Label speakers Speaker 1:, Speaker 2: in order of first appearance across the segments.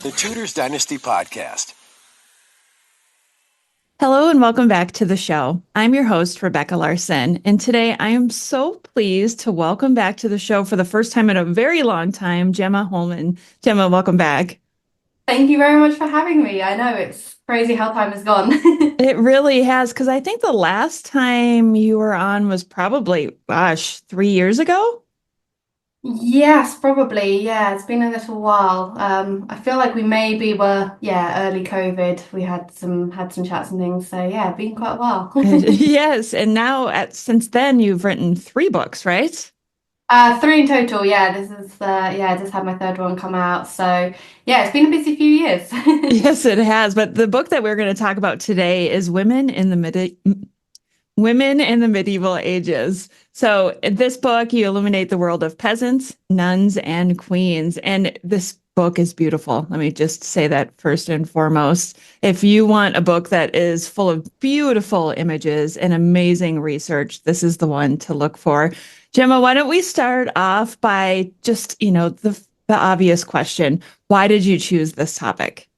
Speaker 1: The Tudors Dynasty Podcast.
Speaker 2: Hello and welcome back to the show. I'm your host, Rebecca Larson, and today I am so pleased to welcome back to the show for the first time in a very long time, Gemma Hollman. Gemma, welcome back.
Speaker 3: Thank you very much for having me. I know it's crazy how time has gone.
Speaker 2: It really has, because I think the last time you were on was probably, 3 years ago.
Speaker 3: Yes, probably. Yeah, it's been a little while. I feel like we maybe were, early COVID. We had some chats and things. So yeah, been quite a while.
Speaker 2: Yes, and now since then you've written three books, right?
Speaker 3: Three in total. Yeah, this is I just had my third one come out. So yeah, it's been a busy few years.
Speaker 2: Yes, it has. But the book that we're going to talk about today is Women in the Medieval Ages. So in this book, you illuminate the world of peasants, nuns, and queens. And this book is beautiful. Let me just say that first and foremost. If you want a book that is full of beautiful images and amazing research, this is the one to look for. Gemma, why don't we start off by just, the obvious question. Why did you choose this topic?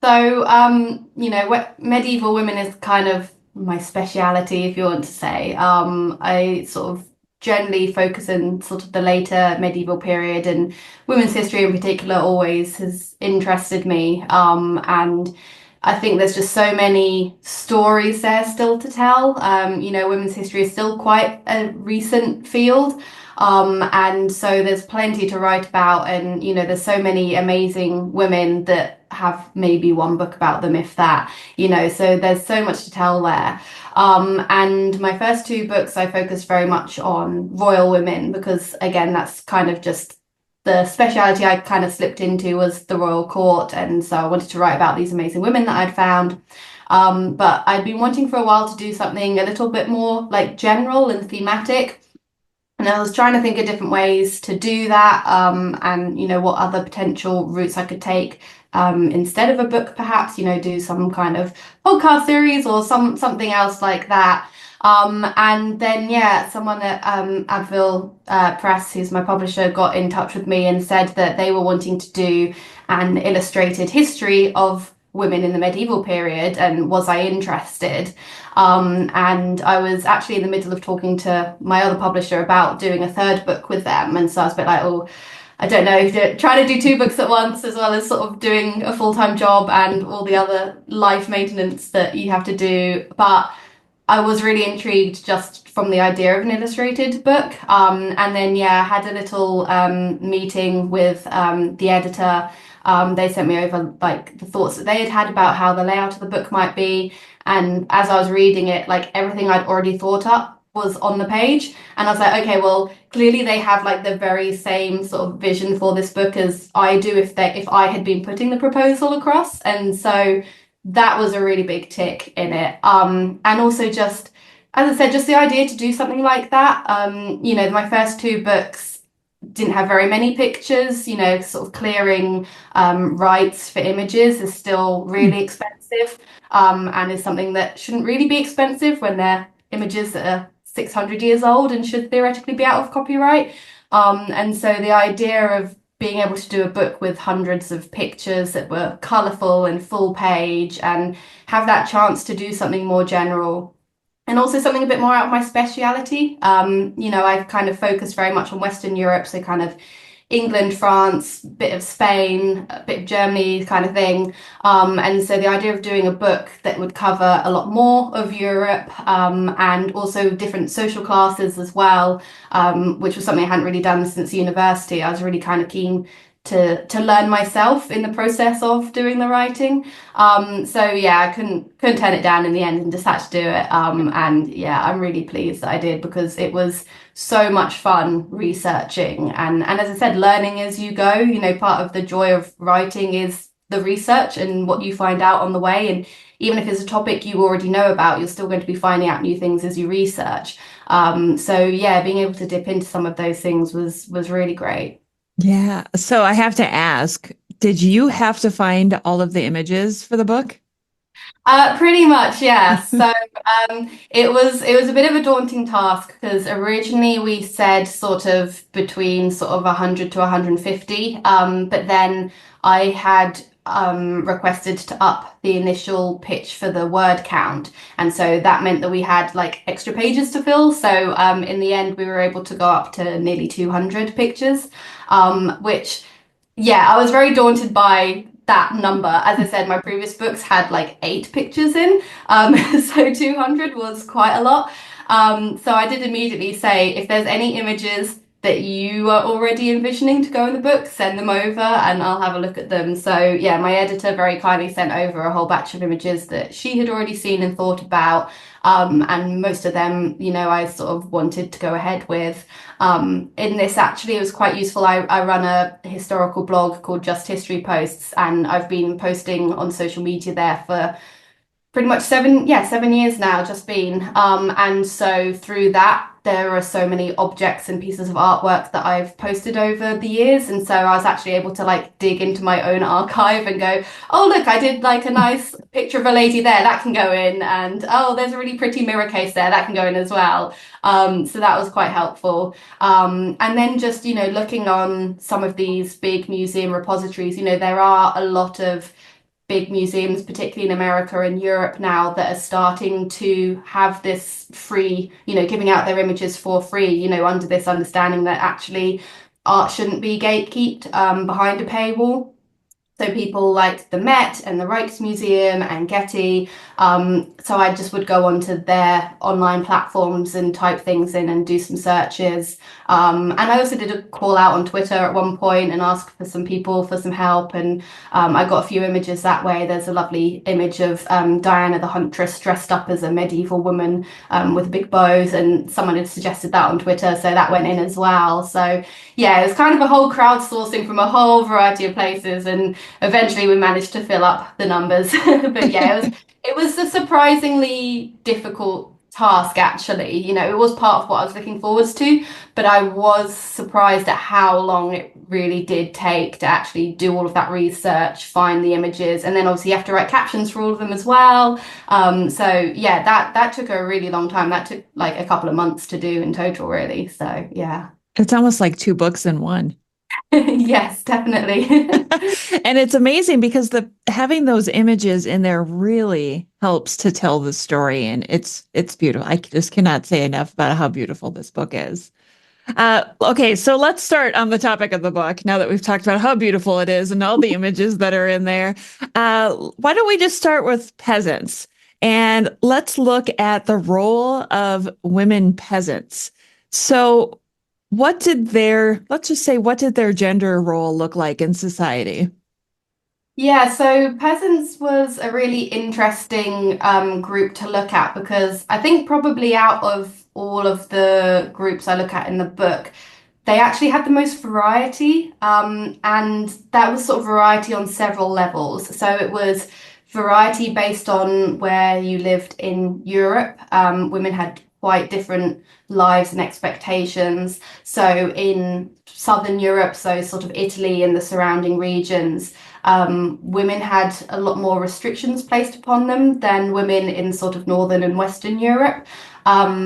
Speaker 3: So, what medieval women is kind of my speciality, if you want to say. I sort of generally focus in sort of the later medieval period, and women's history in particular always has interested me. And I think there's just so many stories there still to tell. Women's history is still quite a recent field. And so there's plenty to write about, and there's so many amazing women that have maybe one book about them, if that, so there's so much to tell there. And my first two books, I focused very much on royal women because, again, that's kind of just the speciality I kind of slipped into was the royal court. And so I wanted to write about these amazing women that I'd found. But I'd been wanting for a while to do something a little bit more like general and thematic. And I was trying to think of different ways to do that, and what other potential routes I could take instead of a book, perhaps do some kind of podcast series or something else like that. And then someone at Advil Press, who's my publisher, got in touch with me and said that they were wanting to do an illustrated history of women in the medieval period, and was I interested? And I was actually in the middle of talking to my other publisher about doing a third book with them. And so I was a bit like, oh, I don't know, trying to do two books at once, as well as sort of doing a full-time job and all the other life maintenance that you have to do. But I was really intrigued just from the idea of an illustrated book. And then, had a little meeting with the editor. They sent me over like the thoughts that they had had about how the layout of the book might be. And as I was reading it, like everything I'd already thought up was on the page. And I was like, okay, well, clearly they have like the very same sort of vision for this book as I do if I had been putting the proposal across. And so that was a really big tick in it. And also just, as I said, just the idea to do something like that. My first two books didn't have very many pictures, sort of clearing rights for images is still really expensive, and is something that shouldn't really be expensive when they're images that are 600 years old and should theoretically be out of copyright. And so the idea of being able to do a book with hundreds of pictures that were colourful and full page and have that chance to do something more general and also something a bit more out of my speciality. I've kind of focused very much on Western Europe, so kind of England, France, bit of Spain, a bit of Germany kind of thing. And so the idea of doing a book that would cover a lot more of Europe, and also different social classes as well, which was something I hadn't really done since university. I was really kind of keen to learn myself in the process of doing the writing. I couldn't turn it down in the end and just had to do it. I'm really pleased that I did because it was so much fun researching and as I said, learning as you go. Part of the joy of writing is the research and what you find out on the way. And even if it's a topic you already know about, you're still going to be finding out new things as you research. Being able to dip into some of those things was really great.
Speaker 2: Yeah. So I have to ask, did you have to find all of the images for the book?
Speaker 3: Pretty much, yeah. So it was a bit of a daunting task because originally we said sort of between sort of 100 to 150, but then I had requested to up the initial pitch for the word count. And so that meant that we had like extra pages to fill. So in the end, we were able to go up to nearly 200 pictures, which, yeah, I was very daunted by that number. As I said, my previous books had like 8 pictures in, so 200 was quite a lot. So I did immediately say, if there's any images that you are already envisioning to go in the book, send them over and I'll have a look at them. So yeah, my editor very kindly sent over a whole batch of images that she had already seen and thought about. And most of them, I sort of wanted to go ahead with. In this, actually, it was quite useful. I run a historical blog called Just History Posts, and I've been posting on social media there for pretty much 7 years now, just been. And so through that, there are so many objects and pieces of artwork that I've posted over the years. And so I was actually able to like dig into my own archive and go, oh, look, I did like a nice picture of a lady there, that can go in. And oh, there's a really pretty mirror case there, that can go in as well. So that was quite helpful. And then just, looking on some of these big museum repositories, there are a lot of big museums, particularly in America and Europe now, that are starting to have this free, giving out their images for free, under this understanding that actually art shouldn't be gatekept behind a paywall. So people like the Met and the Rijksmuseum and Getty. So I just would go onto their online platforms and type things in and do some searches. And I also did a call out on Twitter at one point and ask for some people for some help. And I got a few images that way. There's a lovely image of Diana the Huntress dressed up as a medieval woman with big bows. And someone had suggested that on Twitter. So that went in as well. So yeah, it was kind of a whole crowdsourcing from a whole variety of places. And eventually we managed to fill up the numbers. But yeah, it was a surprisingly difficult task, actually. It was part of what I was looking forwards to, but I was surprised at how long it really did take to actually do all of that research, find the images, and then obviously you have to write captions for all of them as well. So yeah, that took a really long time. That took like a couple of months to do in total, really. So yeah.
Speaker 2: It's almost like 2 books in one.
Speaker 3: Yes, definitely.
Speaker 2: And it's amazing because having those images in there really helps to tell the story, and it's beautiful. I just cannot say enough about how beautiful this book is. Okay, so let's start on the topic of the book. Now that we've talked about how beautiful it is and all the images that are in there, why don't we just start with peasants and let's look at the role of women peasants. So what did let's just say, what did their gender role look like in society?
Speaker 3: Yeah, so Peasants was a really interesting group to look at because I think probably out of all of the groups I look at in the book, they actually had the most variety. And that was sort of variety on several levels. So it was variety based on where you lived in Europe. Women had quite different lives and expectations. So in Southern Europe, so sort of Italy and the surrounding regions, women had a lot more restrictions placed upon them than women in sort of Northern and Western Europe,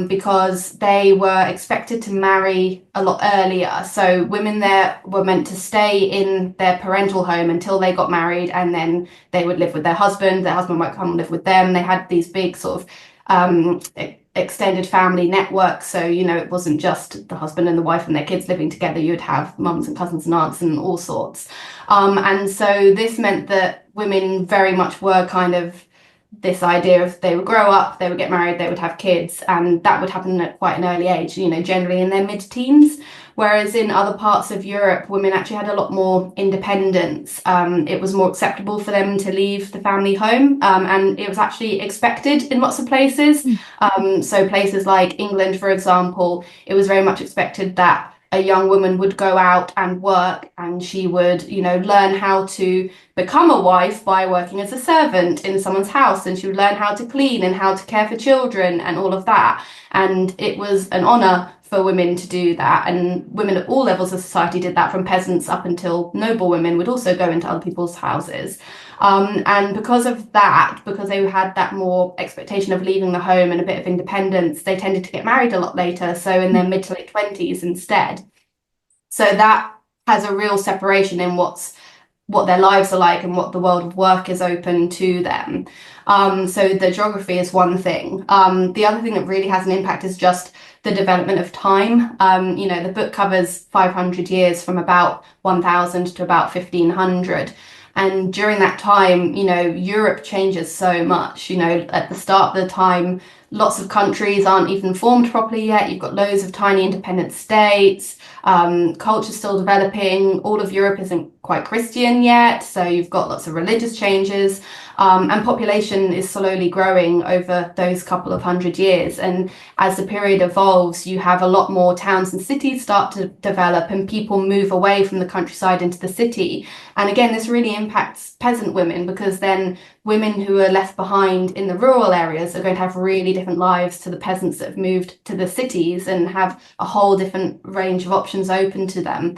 Speaker 3: because they were expected to marry a lot earlier. So women there were meant to stay in their parental home until they got married, and then they would live with their husband might come and live with them. They had these big sort of extended family network. So, it wasn't just the husband and the wife and their kids living together. You'd have mums and cousins and aunts and all sorts. And so this meant that women very much were kind of this idea of they would grow up, they would get married, they would have kids, and that would happen at quite an early age, generally in their mid-teens. Whereas in other parts of Europe, women actually had a lot more independence. It was more acceptable for them to leave the family home, and it was actually expected in lots of places. So places like England, for example, it was very much expected that a young woman would go out and work, and she would, learn how to become a wife by working as a servant in someone's house, and she would learn how to clean and how to care for children and all of that. And it was an honor for women to do that, and women at all levels of society did that, from peasants up until noblewomen would also go into other people's houses. And because of that, because they had that more expectation of leaving the home and a bit of independence, they tended to get married a lot later, so in their mid to late 20s instead. So that has a real separation in what's what their lives are like and what the world of work is open to them. So the geography is one thing. The other thing that really has an impact is just the development of time. The book covers 500 years from about 1000 to about 1500. And during that time, Europe changes so much. At the start of the time, lots of countries aren't even formed properly yet. You've got loads of tiny independent states. Culture's still developing. All of Europe isn't quite Christian yet, so you've got lots of religious changes. And population is slowly growing over those couple of hundred years. And as the period evolves, you have a lot more towns and cities start to develop, and people move away from the countryside into the city. And again, this really impacts peasant women, because then women who are left behind in the rural areas are going to have really different lives to the peasants that have moved to the cities and have a whole different range of options open to them.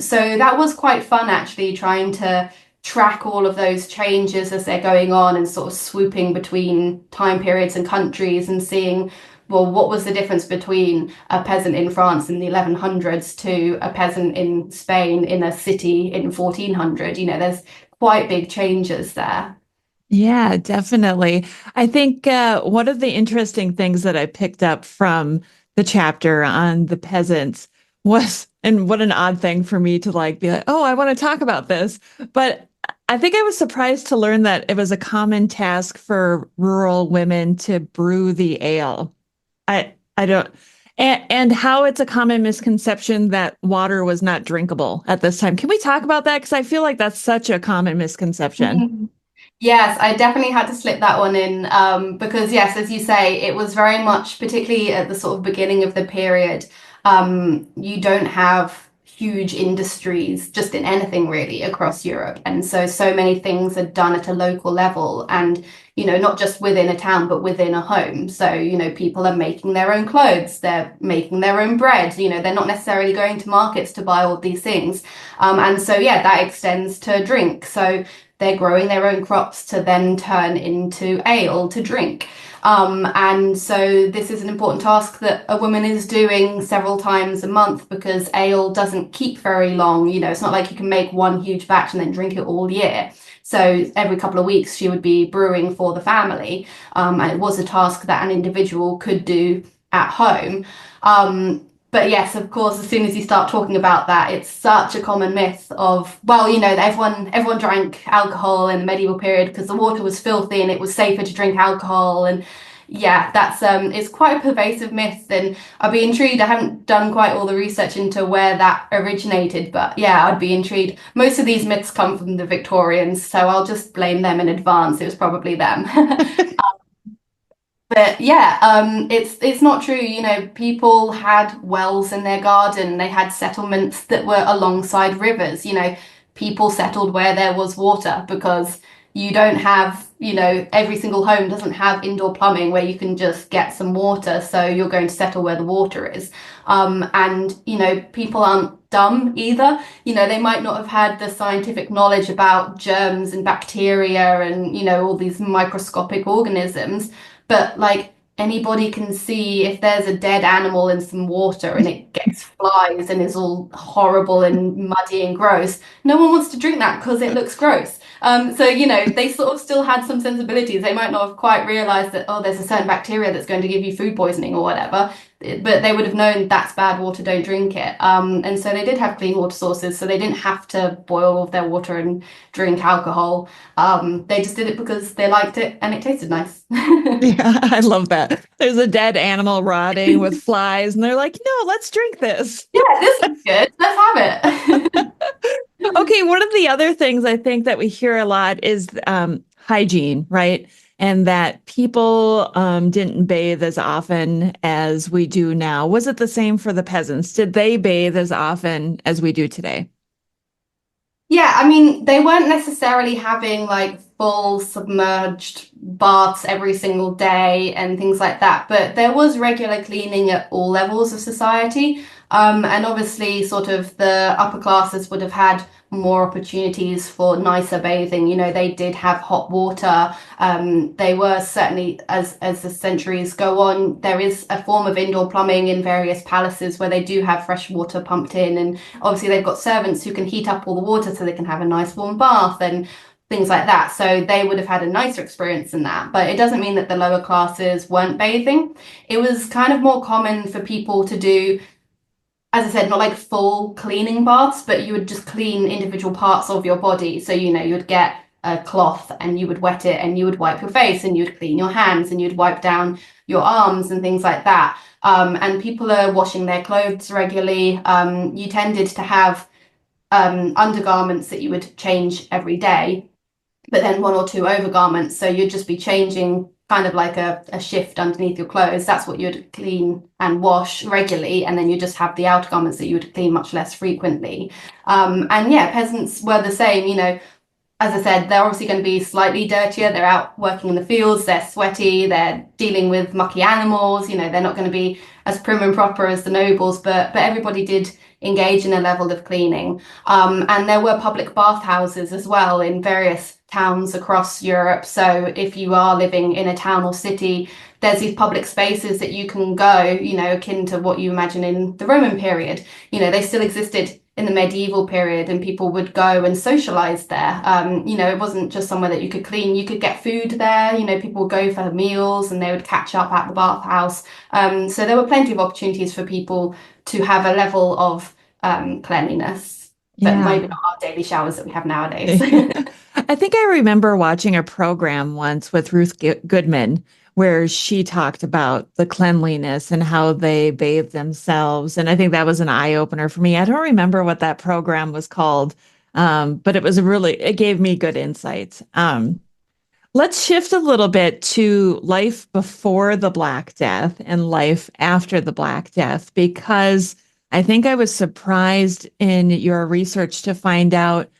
Speaker 3: So that was quite fun, actually, trying to track all of those changes as they're going on and sort of swooping between time periods and countries and seeing, well, what was the difference between a peasant in France in the 1100s to a peasant in Spain in a city in 1400? There's quite big changes there.
Speaker 2: Yeah, definitely. I think one of the interesting things that I picked up from the chapter on the peasants was, and what an odd thing for me to like be like, oh, I want to talk about this. But I think I was surprised to learn that it was a common task for rural women to brew the ale. I don't, and how it's a common misconception that water was not drinkable at this time. Can we talk about that? Because I feel like that's such a common misconception.
Speaker 3: Yes, I definitely had to slip that one in, because yes, as you say, it was very much, particularly at the sort of beginning of the period, you don't have huge industries just in anything really across Europe. And so many things are done at a local level, and, not just within a town, but within a home. So, people are making their own clothes, they're making their own bread, they're not necessarily going to markets to buy all these things. And so, yeah, that extends to drink. So they're growing their own crops to then turn into ale to drink. And so this is an important task that a woman is doing several times a month, because ale doesn't keep very long. It's not like you can make one huge batch and then drink it all year. So every couple of weeks she would be brewing for the family. And it was a task that an individual could do at home. But yes, of course, as soon as you start talking about that, it's such a common myth of, well, that everyone drank alcohol in the medieval period because the water was filthy and it was safer to drink alcohol. And yeah, that's it's quite a pervasive myth, and I'd be intrigued. I haven't done quite all the research into where that originated, but yeah, I'd be intrigued. Most of these myths come from the Victorians, so I'll just blame them in advance. It was probably them. But yeah, it's not true. People had wells in their garden. They had settlements that were alongside rivers. People settled where there was water, because you don't have, every single home doesn't have indoor plumbing where you can just get some water. So you're going to settle where the water is. And people aren't dumb either. They might not have had the scientific knowledge about germs and bacteria and, all these microscopic organisms. But like, anybody can see if there's a dead animal in some water and it gets flies and is all horrible and muddy and gross. No one wants to drink that because it looks gross. So, they sort of still had some sensibilities. They might not have quite realized that, oh, there's a certain bacteria that's going to give you food poisoning or whatever, but they would have known that's bad water, don't drink it. And so they did have clean water sources, so they didn't have to boil all of their water and drink alcohol. They just did it because they liked it and it tasted nice.
Speaker 2: Yeah, I love that. There's a dead animal rotting with flies, and they're like, no, let's drink this.
Speaker 3: Yeah, this is good. Let's have it.
Speaker 2: Okay, one of the other things I think that we hear a lot is hygiene, right? And that people didn't bathe as often as we do now. Was it the same for the peasants? Did they bathe as often as we do today?
Speaker 3: Yeah, I mean, they weren't necessarily having like full submerged baths every single day and things like that, but there was regular cleaning at all levels of society. And obviously, sort of the upper classes would have had more opportunities for nicer bathing. You know, they did have hot water. They were certainly, as the centuries go on, there is a form of indoor plumbing in various palaces where they do have fresh water pumped in, and obviously they've got servants who can heat up all the water so they can have a nice warm bath and things like that. So they would have had a nicer experience in that. But it doesn't mean that the lower classes weren't bathing. It was kind of more common for people to do, as I said, not like full cleaning baths, but you would just clean individual parts of your body. So, you know, you would get a cloth and you would wet it and you would wipe your face and you'd clean your hands and you'd wipe down your arms and things like that. And people are washing their clothes regularly. You tended to have undergarments that you would change every day, but then one or two overgarments. So you'd just be changing kind of like a shift underneath your clothes. That's what you'd clean and wash regularly. And then you just have the outer garments that you would clean much less frequently. And yeah, peasants were the same, you know. As I said, they're obviously going to be slightly dirtier. They're out working in the fields, they're sweaty, they're dealing with mucky animals, you know, they're not going to be as prim and proper as the nobles, but everybody did engage in a level of cleaning. And there were public bathhouses as well in various towns across Europe. So if you are living in a town or city, there's these public spaces that you can go, you know, akin to what you imagine in the Roman period. You know, they still existed in the medieval period, and people would go and socialize there. You know, it wasn't just somewhere that you could clean, you could get food there. You know, people would go for meals and they would catch up at the bathhouse. So there were plenty of opportunities for people to have a level of cleanliness, but maybe not our daily showers that we have nowadays.
Speaker 2: I think I remember watching a program once with Ruth Goodman where she talked about the cleanliness and how they bathe themselves. And I think that was an eye opener for me. I don't remember what that program was called, but it gave me good insights. Let's shift a little bit to life before the Black Death and life after the Black Death, because I think I was surprised in your research to find out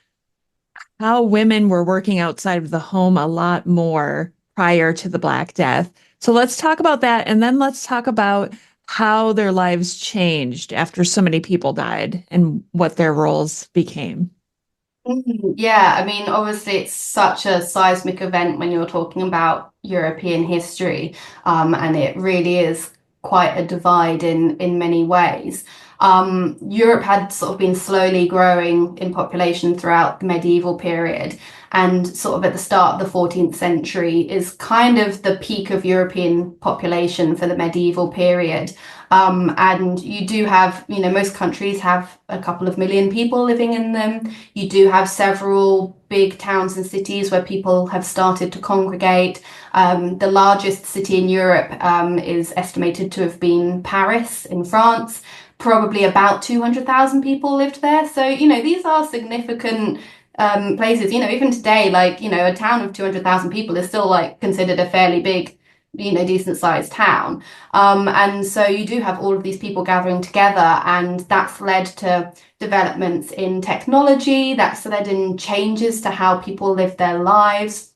Speaker 2: how women were working outside of the home a lot more prior to the Black Death. So let's talk about that. And then let's talk about how their lives changed after so many people died and what their roles became.
Speaker 3: Yeah, I mean, obviously, it's such a seismic event when you're talking about European history, and it really is quite a divide in many ways. Europe had sort of been slowly growing in population throughout the medieval period, and sort of at the start of the 14th century is kind of the peak of European population for the medieval period. And you do have, you know, most countries have a couple of million people living in them. You do have several big towns and cities where people have started to congregate. The largest city in Europe is estimated to have been Paris in France. Probably about 200,000 people lived there. So, you know, these are significant places. You know, even today, like, you know, a town of 200,000 people is still like considered a fairly big, you know, decent sized town. And so you do have all of these people gathering together, and that's led to developments in technology, that's led in changes to how people live their lives.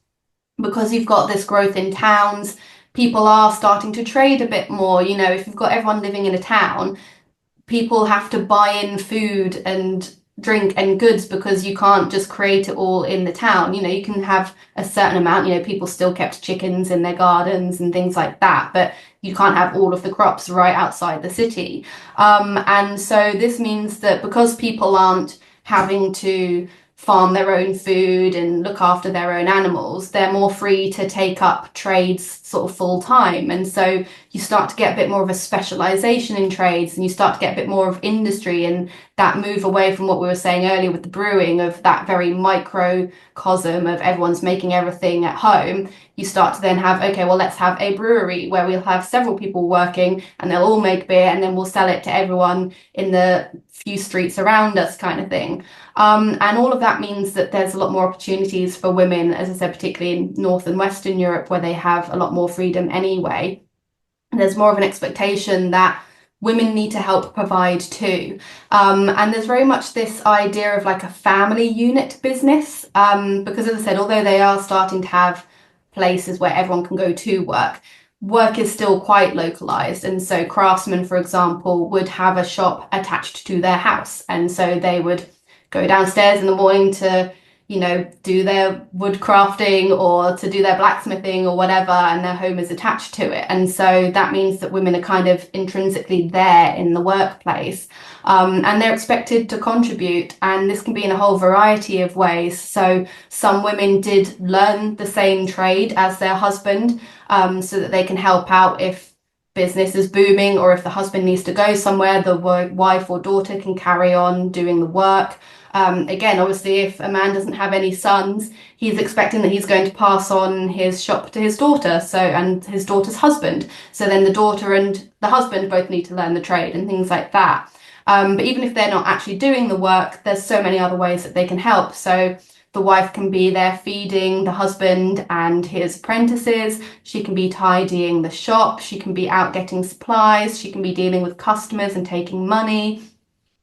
Speaker 3: Because you've got this growth in towns, people are starting to trade a bit more. You know, if you've got everyone living in a town, people have to buy in food and drink and goods because you can't just create it all in the town. You know, you can have a certain amount, you know, people still kept chickens in their gardens and things like that, but you can't have all of the crops right outside the city. And so this means that because people aren't having to farm their own food and look after their own animals, they're more free to take up trades sort of full time. And so you start to get a bit more of a specialization in trades, and you start to get a bit more of industry, and that move away from what we were saying earlier with the brewing, of that very microcosm of everyone's making everything at home. You start to then have, okay, well, let's have a brewery where we'll have several people working and they'll all make beer and then we'll sell it to everyone in the few streets around us, kind of thing. And all of that means that there's a lot more opportunities for women, as I said, particularly in North and Western Europe, where they have a lot more freedom anyway. There's more of an expectation that women need to help provide too. And there's very much this idea of like a family unit business, because as I said, although they are starting to have places where everyone can go to work, work is still quite localized. And so craftsmen, for example, would have a shop attached to their house. And so they would go downstairs in the morning to, do their wood crafting or to do their blacksmithing or whatever, and their home is attached to it. And so that means that women are kind of intrinsically there in the workplace. And they're expected to contribute, and this can be in a whole variety of ways. So some women did learn the same trade as their husband, so that they can help out if business is booming, or if the husband needs to go somewhere, the wife or daughter can carry on doing the work. Again, obviously, if a man doesn't have any sons, he's expecting that he's going to pass on his shop to his daughter, and his daughter's husband. So then the daughter and the husband both need to learn the trade and things like that. But even if they're not actually doing the work, there's so many other ways that they can help. So the wife can be there feeding the husband and his apprentices. She can be tidying the shop. She can be out getting supplies. She can be dealing with customers and taking money.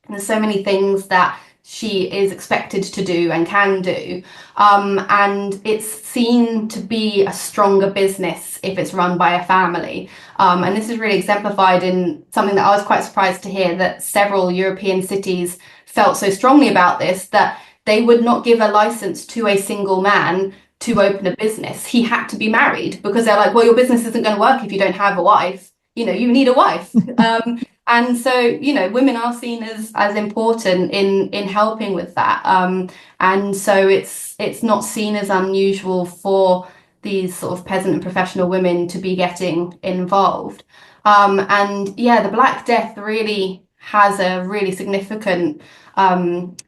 Speaker 3: And there's so many things that she is expected to do and can do. And it's seen to be a stronger business if it's run by a family. And this is really exemplified in something that I was quite surprised to hear, that several European cities felt so strongly about this, that they would not give a license to a single man to open a business. He had to be married, because they're like, well, your business isn't going to work if you don't have a wife. You need a wife. And so, women are seen as important in helping with that. And so it's not seen as unusual for these sort of peasant and professional women to be getting involved. And yeah, the Black Death really has a really significant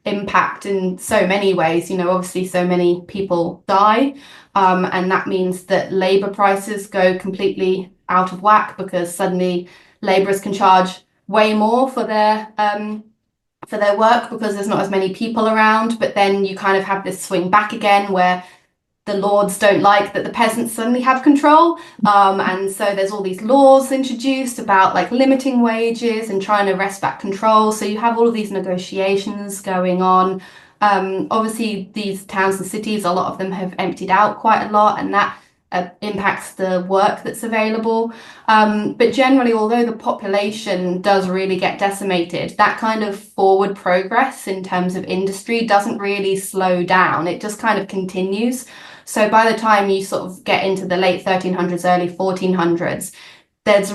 Speaker 3: impact in so many ways. Obviously, so many people die, and that means that labor prices go completely out of whack, because suddenly laborers can charge way more for their work, because there's not as many people around. But then you kind of have this swing back again, where the lords don't like that the peasants suddenly have control. And so there's all these laws introduced about like limiting wages and trying to wrest back control. So you have all of these negotiations going on. Obviously, these towns and cities, a lot of them have emptied out quite a lot, and that impacts the work that's available. But generally, although the population does really get decimated, that kind of forward progress in terms of industry doesn't really slow down. It just kind of continues. So by the time you sort of get into the late 1300s, early 1400s, there's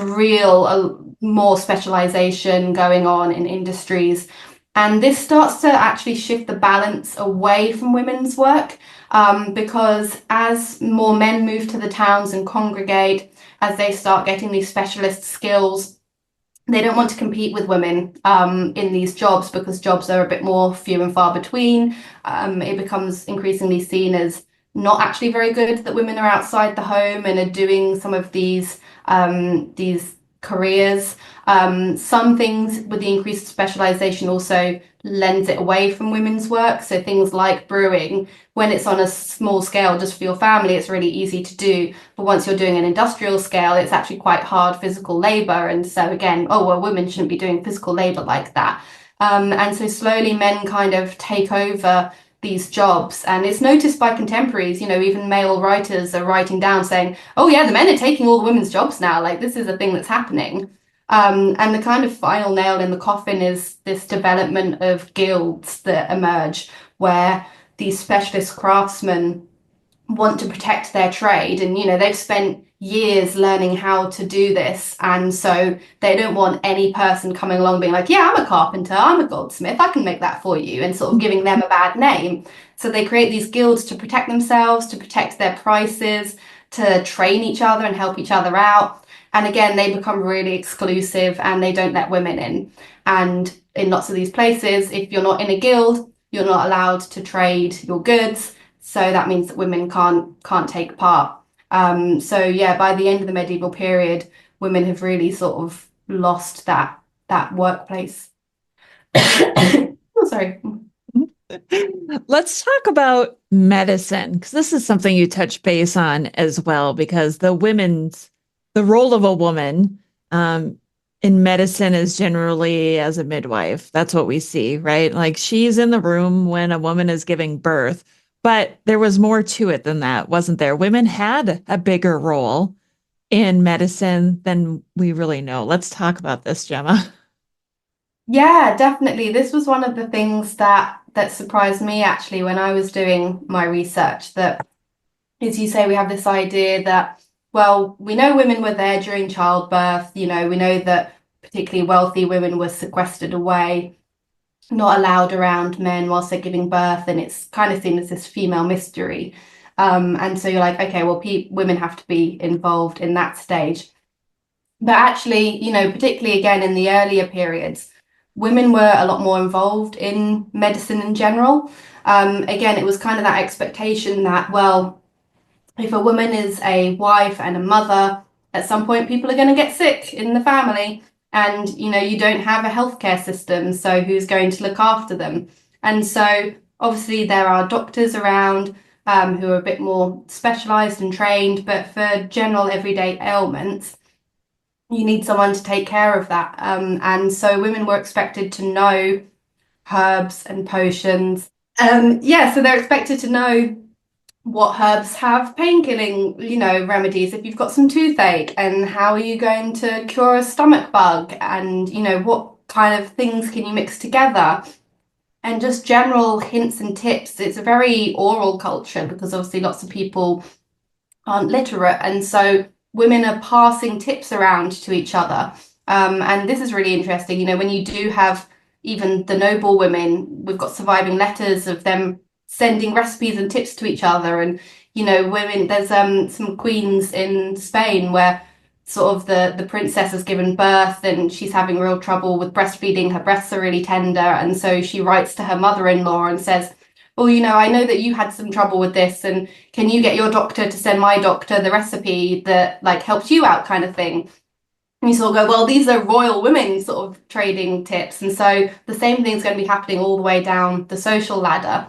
Speaker 3: more specialization going on in industries. And this starts to actually shift the balance away from women's work, because as more men move to the towns and congregate, as they start getting these specialist skills, they don't want to compete with women in these jobs, because jobs are a bit more few and far between. It becomes increasingly seen as not actually very good that women are outside the home and are doing some of these careers. Some things with the increased specialization also lends it away from women's work. So things like brewing, when it's on a small scale just for your family, it's really easy to do. But once you're doing an industrial scale, it's actually quite hard physical labor. And so again, women shouldn't be doing physical labor like that. And so slowly men kind of take over these jobs, and it's noticed by contemporaries. Even male writers are writing down saying, oh yeah, the men are taking all the women's jobs now, like this is a thing that's happening. And the kind of final nail in the coffin is this development of guilds that emerge, where these specialist craftsmen want to protect their trade, and they've spent years learning how to do this, and so they don't want any person coming along being like, yeah, I'm a carpenter, I'm a goldsmith, I can make that for you, and sort of giving them a bad name. So they create these guilds to protect themselves, to protect their prices, to train each other and help each other out. And again, they become really exclusive, and they don't let women in. And in lots of these places, if you're not in a guild, you're not allowed to trade your goods. So that means that women can't take part. So yeah, by the end of the medieval period, women have really sort of lost that workplace. Oh, sorry.
Speaker 2: Let's talk about medicine, because this is something you touch base on as well, because the role of a woman in medicine is generally as a midwife. That's what we see, right? Like she's in the room when a woman is giving birth, but there was more to it than that, wasn't there? Women had a bigger role in medicine than we really know. Let's talk about this, Gemma.
Speaker 3: Yeah, definitely. This was one of the things that surprised me actually when I was doing my research. That, as you say, we have this idea that, well, we know women were there during childbirth. We know that particularly wealthy women were sequestered away, not allowed around men whilst they're giving birth, and it's kind of seen as this female mystery. And so you're like, okay, well, women have to be involved in that stage. But actually, particularly again in the earlier periods, women were a lot more involved in medicine in general. Again, it was kind of that expectation that, well, if a woman is a wife and a mother, at some point people are going to get sick in the family, and you don't have a healthcare system, so who's going to look after them? And so obviously there are doctors around who are a bit more specialized and trained, but for general everyday ailments, you need someone to take care of that. And so women were expected to know herbs and potions. Yeah, so they're expected to know what herbs have pain-killing, remedies if you've got some toothache, and how are you going to cure a stomach bug, and what kind of things can you mix together, and just general hints and tips. It's a very oral culture because obviously lots of people aren't literate, and so women are passing tips around to each other. And this is really interesting. When you do have even the noble women, we've got surviving letters of them sending recipes and tips to each other. And women, there's some queens in Spain where sort of the princess has given birth and she's having real trouble with breastfeeding. Her breasts are really tender, and so she writes to her mother-in-law and says, well, I know that you had some trouble with this, and can you get your doctor to send my doctor the recipe that like helps you out, kind of thing. And you sort of go, well, these are royal women sort of trading tips. And so the same thing's going to be happening all the way down the social ladder.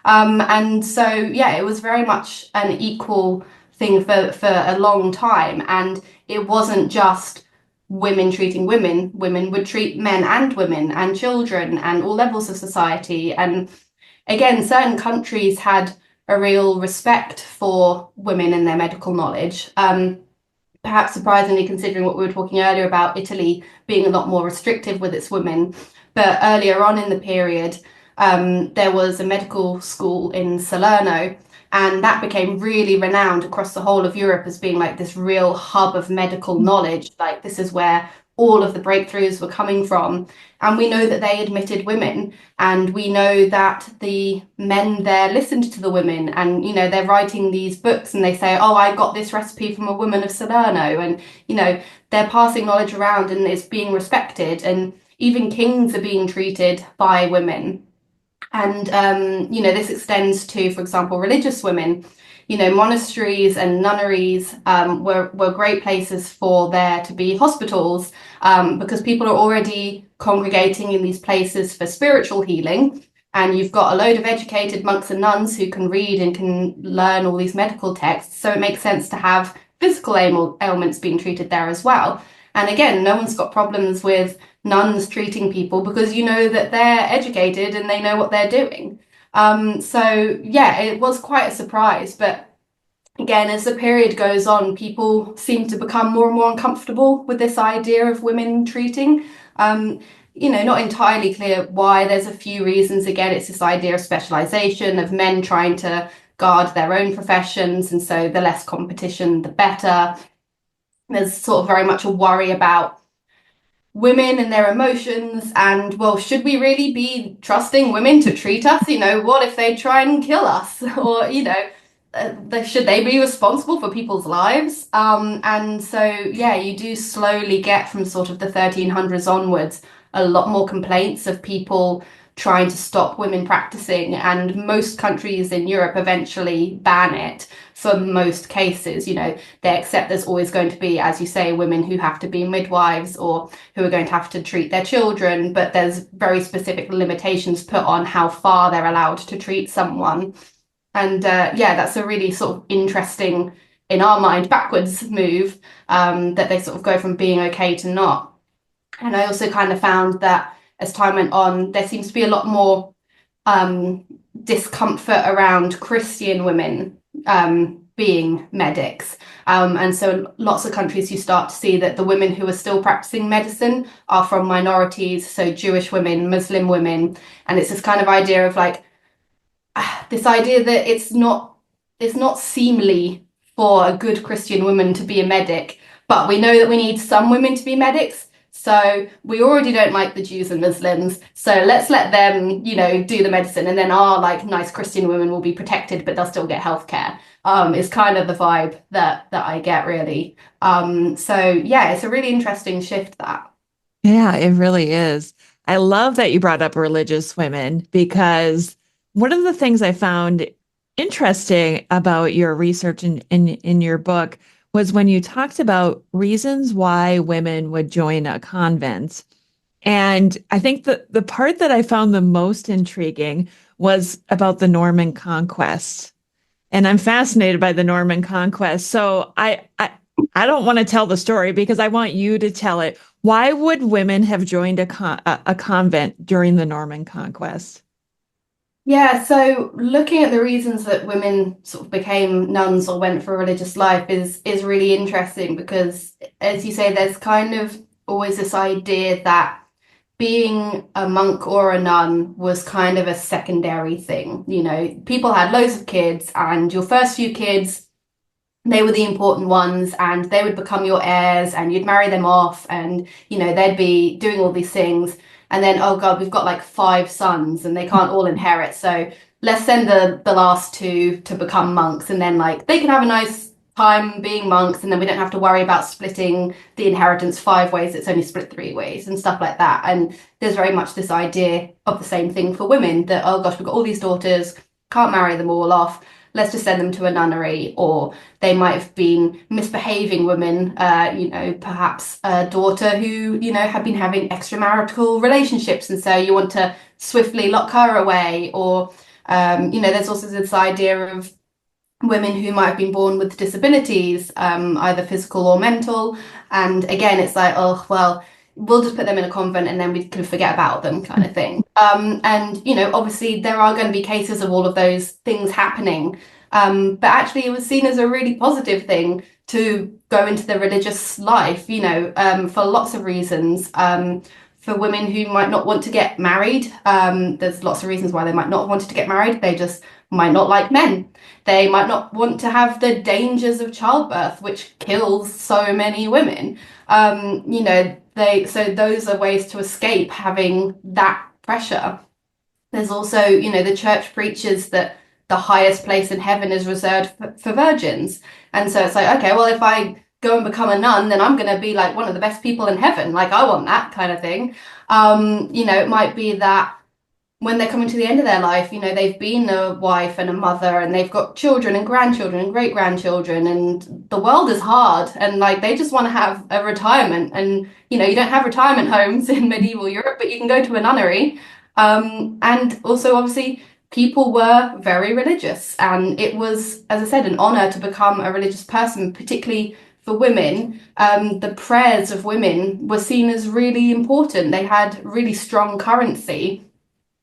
Speaker 3: And so, yeah, it was very much an equal thing for a long time. And it wasn't just women treating women. Women would treat men and women and children and all levels of society. And again, certain countries had a real respect for women and their medical knowledge. Perhaps surprisingly, considering what we were talking earlier about Italy being a lot more restrictive with its women. But earlier on in the period, there was a medical school in Salerno, and that became really renowned across the whole of Europe as being like this real hub of medical knowledge. Like, this is where all of the breakthroughs were coming from. And we know that they admitted women, and we know that the men there listened to the women, and they're writing these books and they say, oh, I got this recipe from a woman of Salerno, and they're passing knowledge around and it's being respected, and even kings are being treated by women. And this extends to, for example, religious women. Monasteries and nunneries were great places for there to be hospitals, because people are already congregating in these places for spiritual healing. And you've got a load of educated monks and nuns who can read and can learn all these medical texts. So it makes sense to have physical ailments being treated there as well. And again, no one's got problems with nuns treating people because that they're educated and they know what they're doing. So yeah, it was quite a surprise. But again, as the period goes on, people seem to become more and more uncomfortable with this idea of women treating. Not entirely clear why. There's a few reasons. Again, it's this idea of specialization, of men trying to guard their own professions, and so the less competition, the better. There's sort of very much a worry about women and their emotions, and, well, should we really be trusting women to treat us? What if they try and kill us? Or, should they be responsible for people's lives? And so, yeah, you do slowly get from sort of the 1300s onwards a lot more complaints of people trying to stop women practicing, and most countries in Europe eventually ban it for most cases. They accept there's always going to be, as you say, women who have to be midwives or who are going to have to treat their children, but there's very specific limitations put on how far they're allowed to treat someone. And yeah, that's a really sort of interesting, in our mind, backwards move, that they sort of go from being okay to not. And I also kind of found that as time went on, there seems to be a lot more discomfort around Christian women being medics. And so lots of countries you start to see that the women who are still practicing medicine are from minorities, so Jewish women, Muslim women, and it's this kind of idea of like this idea that it's not seemly for a good Christian woman to be a medic, but we know that we need some women to be medics. So we already don't like the Jews and Muslims. So let's let them, do the medicine, and then our like nice Christian women will be protected, but they'll still get healthcare. Is kind of the vibe that I get really. So yeah, it's a really interesting shift that.
Speaker 2: Yeah, it really is. I love that you brought up religious women because one of the things I found interesting about your research in your book was when you talked about reasons why women would join a convent. And I think the part that I found the most intriguing was about the Norman conquest. And I'm fascinated by the Norman conquest. So I don't want to tell the story because I want you to tell it. Why would women have joined a convent during the Norman conquest?
Speaker 3: Yeah, so looking at the reasons that women sort of became nuns or went for a religious life is really interesting because, as you say, there's kind of always this idea that being a monk or a nun was kind of a secondary thing. People had loads of kids, and your first few kids, they were the important ones, and they would become your heirs, and you'd marry them off, and they'd be doing all these things. And then, oh God, we've got like 5 sons and they can't all inherit. So let's send the last two to become monks, and then like they can have a nice time being monks, and then we don't have to worry about splitting the inheritance 5 ways. It's only split 3 ways and stuff like that. And there's very much this idea of the same thing for women, that, oh gosh, we've got all these daughters, can't marry them all off. Let's just send them to a nunnery. Or they might have been misbehaving women, perhaps a daughter who, had been having extramarital relationships. And so you want to swiftly lock her away. Or, there's also this idea of women who might have been born with disabilities, either physical or mental. And again, it's like, oh, well, we'll just put them in a convent and then we can forget about them, kind of thing. And, obviously there are going to be cases of all of those things happening. But actually it was seen as a really positive thing to go into the religious life, for lots of reasons. For women who might not want to get married, there's lots of reasons why they might not have wanted to get married. They just might not like men. They might not want to have the dangers of childbirth, which kills so many women. So those are ways to escape having that pressure. There's also, the church preaches that the highest place in heaven is reserved for virgins. And so it's like, okay, well, if I go and become a nun, then I'm going to be like one of the best people in heaven. Like, I want that kind of thing. It might be that when they're coming to the end of their life, they've been a wife and a mother, and they've got children and grandchildren and great grandchildren, and the world is hard, and like they just want to have a retirement. And you don't have retirement homes in medieval Europe, but you can go to a nunnery. And also, obviously, people were very religious, and it was, as I said, an honor to become a religious person, particularly for women. The prayers of women were seen as really important. They had really strong currency.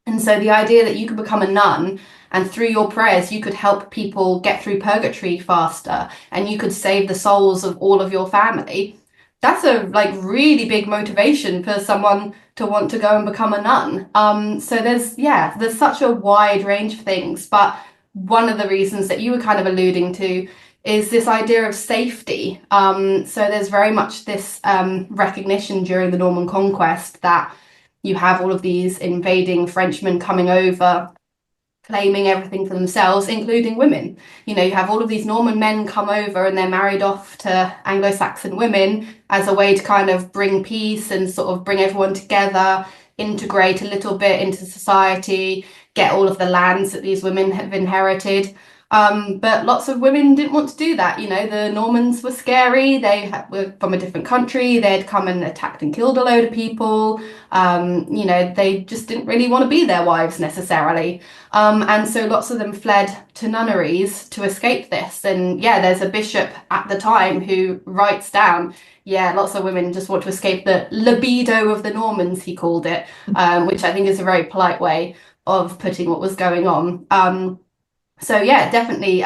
Speaker 3: And so the idea that you could become a nun, and through your prayers you could help people get through purgatory faster, and you could save the souls of all of your family, that's a like really big motivation for someone to want to go and become a nun. So there's such a wide range of things, but one of the reasons that you were kind of alluding to is this idea of safety. So there's very much this recognition during the Norman conquest that you have all of these invading Frenchmen coming over, claiming everything for themselves, including women. You have all of these Norman men come over, and they're married off to Anglo-Saxon women as a way to kind of bring peace and sort of bring everyone together, integrate a little bit into society, get all of the lands that these women have inherited. But lots of women didn't want to do that. The Normans were scary. They were from a different country. They'd come and attacked and killed a load of people. They just didn't really want to be their wives necessarily. And so lots of them fled to nunneries to escape this. And yeah, there's a bishop at the time who writes down, lots of women just want to escape the libido of the Normans, he called it, which I think is a very polite way of putting what was going on. So yeah, definitely,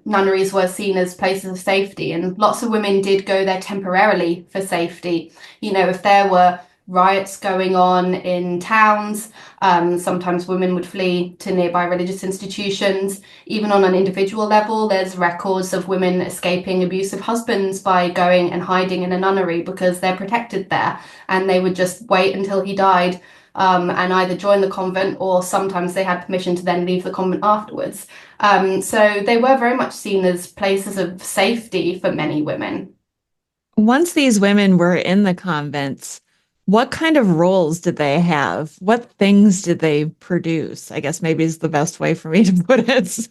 Speaker 3: nunneries were seen as places of safety, and lots of women did go there temporarily for safety. You know, if there were riots going on in towns, sometimes women would flee to nearby religious institutions. Even on an individual level, there's records of women escaping abusive husbands by going and hiding in a nunnery because they're protected there, and they would just wait until he died. And either join the convent, or sometimes they had permission to then leave the convent afterwards. So they were very much seen as places of safety for many women.
Speaker 2: Once these women were in the convents, what kind of roles did they have? What things did they produce? I guess maybe is the best way for me to put it.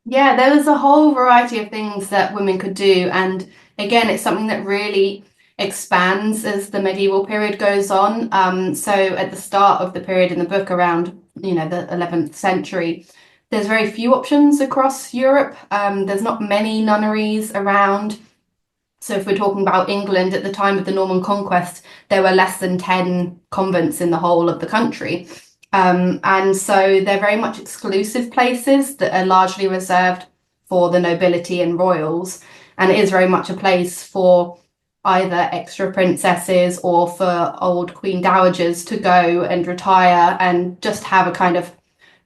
Speaker 3: Yeah, there was a whole variety of things that women could do. And again, it's something that really expands as the medieval period goes on. So at the start of the period in the book, around, the 11th century, there's very few options across Europe. There's not many nunneries around. So if we're talking about England at the time of the Norman conquest, there were less than 10 convents in the whole of the country. And so they're very much exclusive places that are largely reserved for the nobility and royals. And it is very much a place for either extra princesses or for old queen dowagers to go and retire and just have a kind of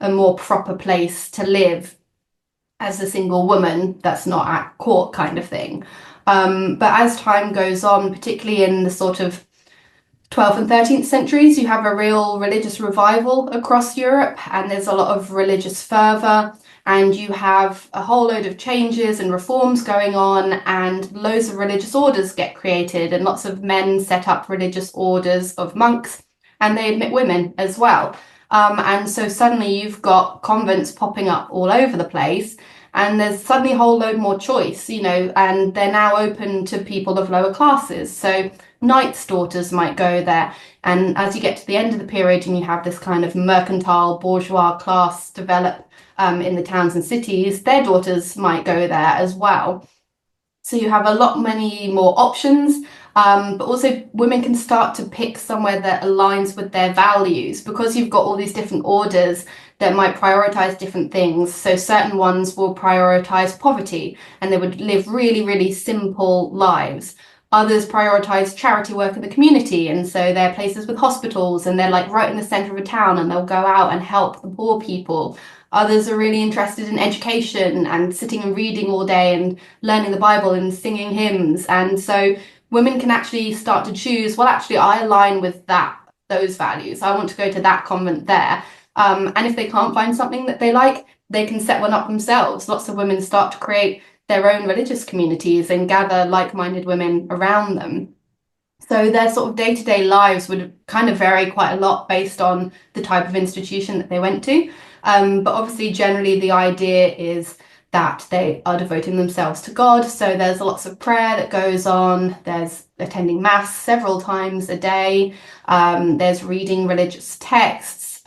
Speaker 3: a more proper place to live as a single woman that's not at court kind of thing. But as time goes on, particularly in the sort of 12th and 13th centuries, you have a real religious revival across Europe, and there's a lot of religious fervour, and you have a whole load of changes and reforms going on, and loads of religious orders get created, and lots of men set up religious orders of monks, and they admit women as well. And so suddenly you've got convents popping up all over the place, and there's suddenly a whole load more choice, and they're now open to people of lower classes. So knights' daughters might go there. And as you get to the end of the period and you have this kind of mercantile bourgeois class develop in the towns and cities, their daughters might go there as well. So you have a lot many more options, but also women can start to pick somewhere that aligns with their values because you've got all these different orders that might prioritize different things. So certain ones will prioritize poverty and they would live really, really simple lives. Others prioritize charity work in the community, and so they're places with hospitals and they're like right in the center of a town and they'll go out and help the poor people. Others are really interested in education and sitting and reading all day and learning the Bible and singing hymns. And so women can actually start to choose, well, actually, I align with those values. I want to go to that convent there. And if they can't find something that they like, they can set one up themselves. Lots of women start to create their own religious communities and gather like-minded women around them. So their sort of day-to-day lives would kind of vary quite a lot based on the type of institution that they went to. But obviously, generally, the idea is that they are devoting themselves to God. So there's lots of prayer that goes on. There's attending mass several times a day. There's reading religious texts,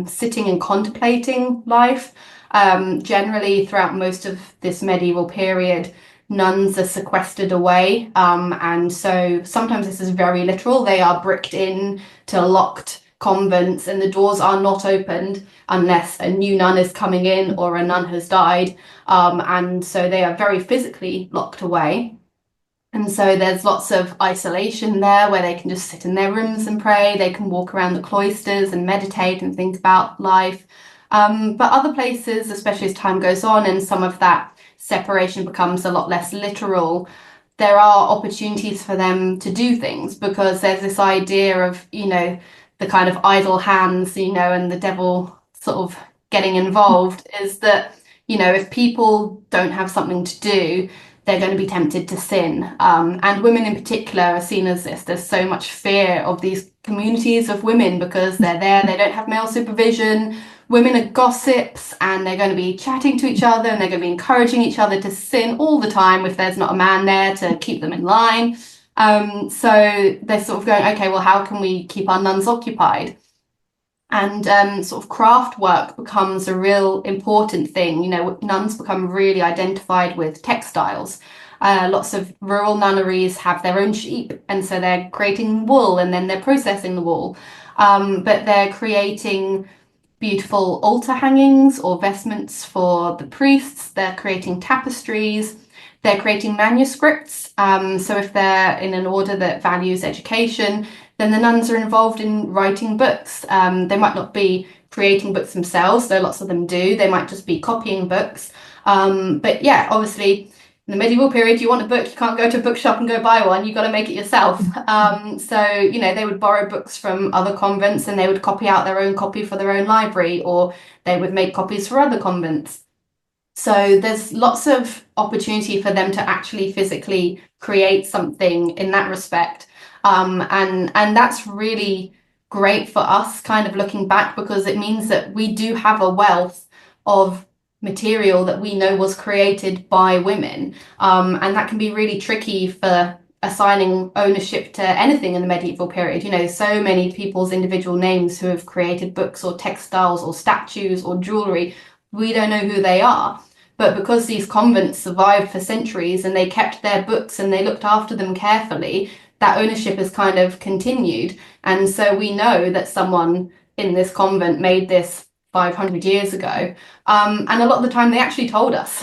Speaker 3: sitting and contemplating life. Generally, throughout most of this medieval period, nuns are sequestered away. And so sometimes this is very literal. They are bricked in to locked convents and the doors are not opened unless a new nun is coming in or a nun has died. And so they are very physically locked away. And so there's lots of isolation there where they can just sit in their rooms and pray. They can walk around the cloisters and meditate and think about life. But other places, especially as time goes on and some of that separation becomes a lot less literal, there are opportunities for them to do things because there's this idea of, the kind of idle hands, and the devil sort of getting involved is that, if people don't have something to do, they're going to be tempted to sin. And women in particular are seen as this. There's so much fear of these communities of women because they're there, they don't have male supervision. Women are gossips and they're going to be chatting to each other and they're going to be encouraging each other to sin all the time if there's not a man there to keep them in line. So they're sort of going, okay, well, how can we keep our nuns occupied? And sort of craft work becomes a real important thing. Nuns become really identified with textiles. Lots of rural nunneries have their own sheep, and so they're creating wool and then they're processing the wool. But they're creating beautiful altar hangings or vestments for the priests. They're creating tapestries. They're creating manuscripts. So if they're in an order that values education, then the nuns are involved in writing books. They might not be creating books themselves, though lots of them do. They might just be copying books. But yeah, obviously, in the medieval period, you want a book, you can't go to a bookshop and go buy one. You've got to make it yourself. So they would borrow books from other convents and they would copy out their own copy for their own library, or they would make copies for other convents. So there's lots of opportunity for them to actually physically create something in that respect. And that's really great for us kind of looking back, because it means that we do have a wealth of material that we know was created by women. And that can be really tricky for assigning ownership to anything in the medieval period. So many people's individual names who have created books or textiles or statues or jewelry, we don't know who they are. But because these convents survived for centuries and they kept their books and they looked after them carefully, that ownership has kind of continued. And so we know that someone in this convent made this 500 years ago. And a lot of the time they actually told us,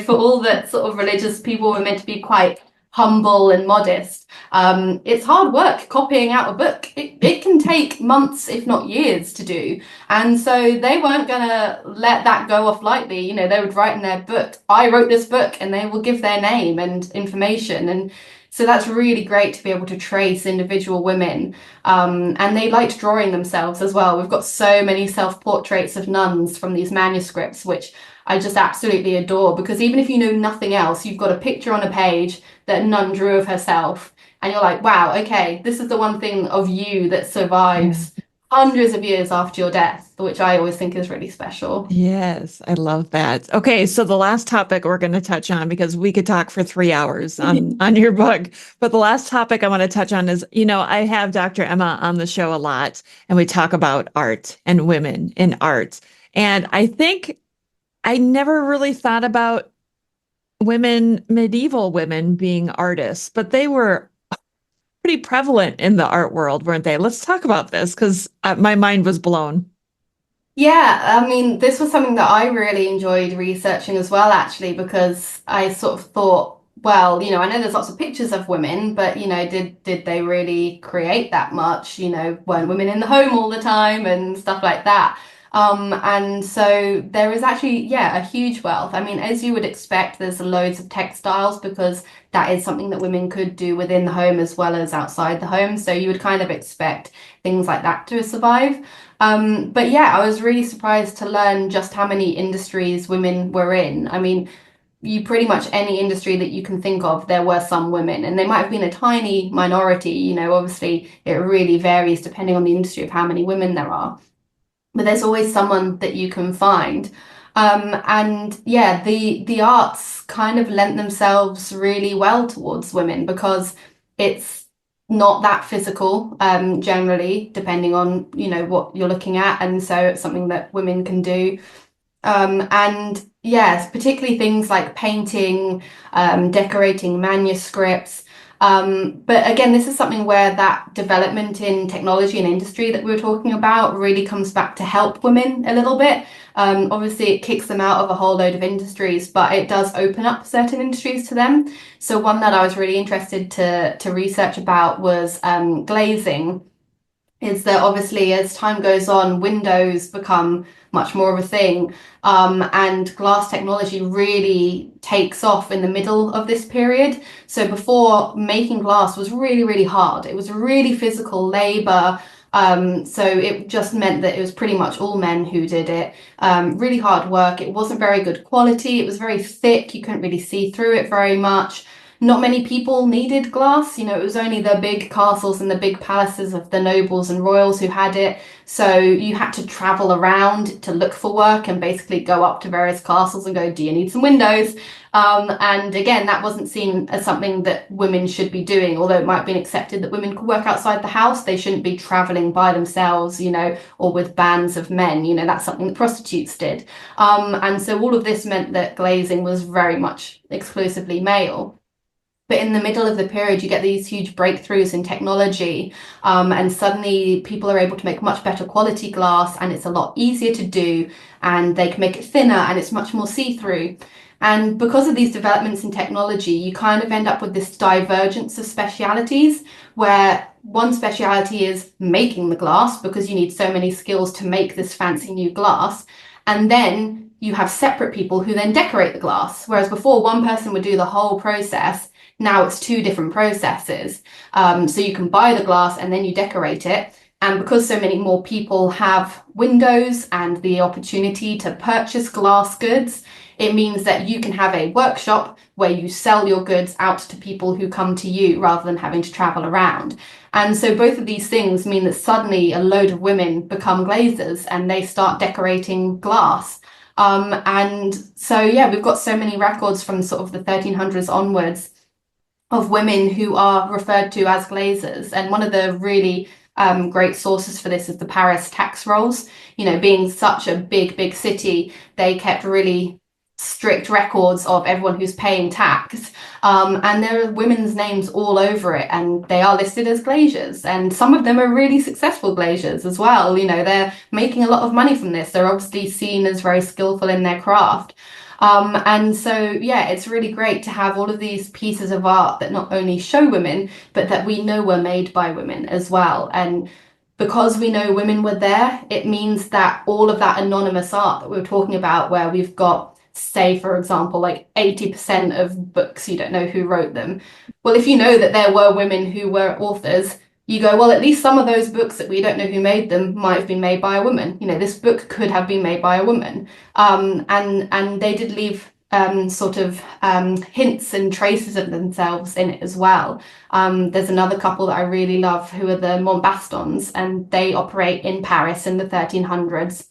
Speaker 3: for all that sort of religious people were meant to be quite humble and modest. It's hard work copying out a book. It can take months, if not years, to do. And so they weren't going to let that go off lightly. They would write in their book, I wrote this book, and they will give their name and information. And so that's really great to be able to trace individual women. And they liked drawing themselves as well. We've got so many self-portraits of nuns from these manuscripts, which I just absolutely adore, because even if you know nothing else, you've got a picture on a page that a nun drew of herself. And you're like, wow, okay, this is the one thing of you that survives hundreds of years after your death, which I always think is really special.
Speaker 2: Yes, I love that. Okay, so the last topic we're going to touch on, because we could talk for 3 hours on your book, but the last topic I want to touch on is, I have Dr. Emma on the show a lot, and we talk about art and women in art. And I think I never really thought about women, medieval women being artists, but they were pretty prevalent in the art world, weren't they? Let's talk about this, because my mind was blown.
Speaker 3: Yeah, I mean, this was something that I really enjoyed researching as well, actually, because I sort of thought, well, I know there's lots of pictures of women, but did they really create that much? Weren't women in the home all the time and stuff like that? And so there is actually, yeah, a huge wealth. I mean, as you would expect, there's loads of textiles, because that is something that women could do within the home as well as outside the home. So you would kind of expect things like that to survive. But yeah, I was really surprised to learn just how many industries women were in. I mean, you pretty much any industry that you can think of, there were some women, and they might have been a tiny minority. Obviously it really varies depending on the industry of how many women there are, but there's always someone that you can find. And yeah, the arts kind of lent themselves really well towards women, because it's not that physical, generally, depending on, what you're looking at. And so it's something that women can do. And yes, particularly things like painting, decorating manuscripts. But again, this is something where that development in technology and industry that we were talking about really comes back to help women a little bit. Obviously, it kicks them out of a whole load of industries, but it does open up certain industries to them. So one that I was really interested to research about was glazing. Is that obviously as time goes on, windows become much more of a thing, and glass technology really takes off in the middle of this period. So before, making glass was really, really hard. It was really physical labor. So it just meant that it was pretty much all men who did it. Really hard work. It wasn't very good quality. It was very thick. You couldn't really see through it very much. Not many people needed glass. It was only the big castles and the big palaces of the nobles and royals who had it. So you had to travel around to look for work and basically go up to various castles and go, do you need some windows? And again, that wasn't seen as something that women should be doing, although it might have been accepted that women could work outside the house. They shouldn't be traveling by themselves, or with bands of men. That's something that prostitutes did. And so all of this meant that glazing was very much exclusively male. But in the middle of the period, you get these huge breakthroughs in technology, and suddenly people are able to make much better quality glass, and it's a lot easier to do, and they can make it thinner, and it's much more see-through. And because of these developments in technology, you kind of end up with this divergence of specialities, where one speciality is making the glass because you need so many skills to make this fancy new glass, and then you have separate people who then decorate the glass. Whereas before, one person would do the whole process. Now it's two different processes. So you can buy the glass and then you decorate it. And because so many more people have windows and the opportunity to purchase glass goods, it means that you can have a workshop where you sell your goods out to people who come to you rather than having to travel around. And so both of these things mean that suddenly a load of women become glazers and they start decorating glass. And so, yeah, we've got so many records from sort of the 1300s onwards of women who are referred to as glazers. And one of the really great sources for this is the Paris tax rolls. You know, being such a big city, they kept really strict records of everyone who's paying tax. And there are women's names all over it, and they are listed as glaziers. And some of them are really successful glaziers as well. You know, they're making a lot of money from this. They're obviously seen as very skillful in their craft. And so, yeah, it's really great to have all of these pieces of art that not only show women, but that we know were made by women as well. And because we know women were there, it means that all of that anonymous art that we were talking about, where we've got, say, for example, like 80% of books, you don't know who wrote them. Well, if you know that there were women who were authors, you go, well, at least some of those books that we don't know who made them might have been made by a woman. You know, this book could have been made by a woman. And they did leave hints and traces of themselves in it as well. There's another couple that I really love who are the Montbastons, and they operate in Paris in the 1300s.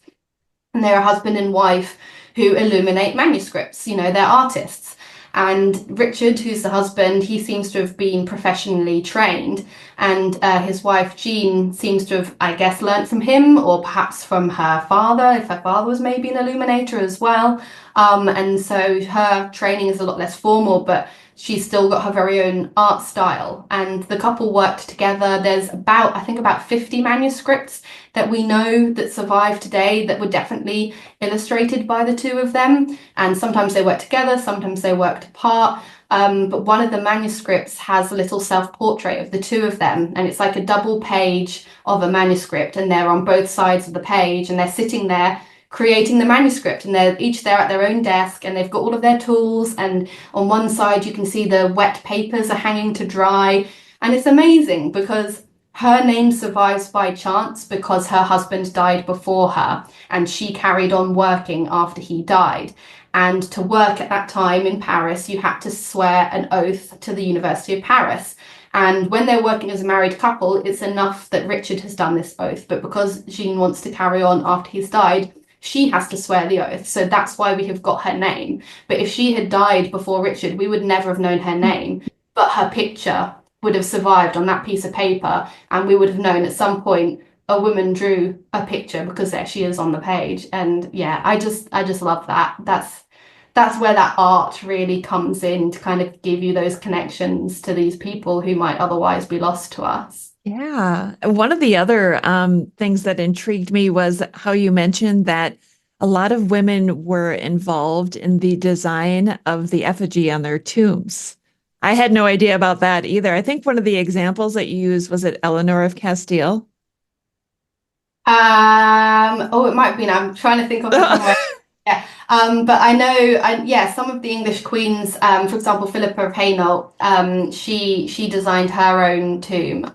Speaker 3: And they're a husband and wife who illuminate manuscripts. You know, they're artists. And Richard, who's the husband, he seems to have been professionally trained. And his wife, Jean, seems to have, I guess, learnt from him, or perhaps from her father, if her father was maybe an illuminator as well. And so her training is a lot less formal, but she's still got her very own art style. And the couple worked together. There's I think about 50 manuscripts that we know that survive today that were definitely illustrated by the two of them. And sometimes they worked together, sometimes they worked apart. But one of the manuscripts has a little self-portrait of the two of them. And it's like a double page of a manuscript, and they're on both sides of the page, and they're sitting there creating the manuscript, and they're each there at their own desk, and they've got all of their tools, and on one side you can see the wet papers are hanging to dry. And it's amazing because her name survives by chance because her husband died before her, and she carried on working after he died. And to work at that time in Paris, you had to swear an oath to the University of Paris. And when they're working as a married couple, it's enough that Richard has done this oath. But because Jean wants to carry on after he's died, she has to swear the oath. So that's why we have got her name. But if she had died before Richard, we would never have known her name. But her picture would have survived on that piece of paper, and we would have known at some point a woman drew a picture because there she is on the page. And yeah, I just love that. That's where that art really comes in to kind of give you those connections to these people who might otherwise be lost to us.
Speaker 2: Yeah. One of the other things that intrigued me was how you mentioned that a lot of women were involved in the design of the effigy on their tombs. I had no idea about that either. I think one of the examples that you used was it Eleanor of Castile.
Speaker 3: Oh, it might be. I'm trying to think of it. Yeah. But I know, yeah, some of the English queens, for example, Philippa of Hainault, she designed her own tomb.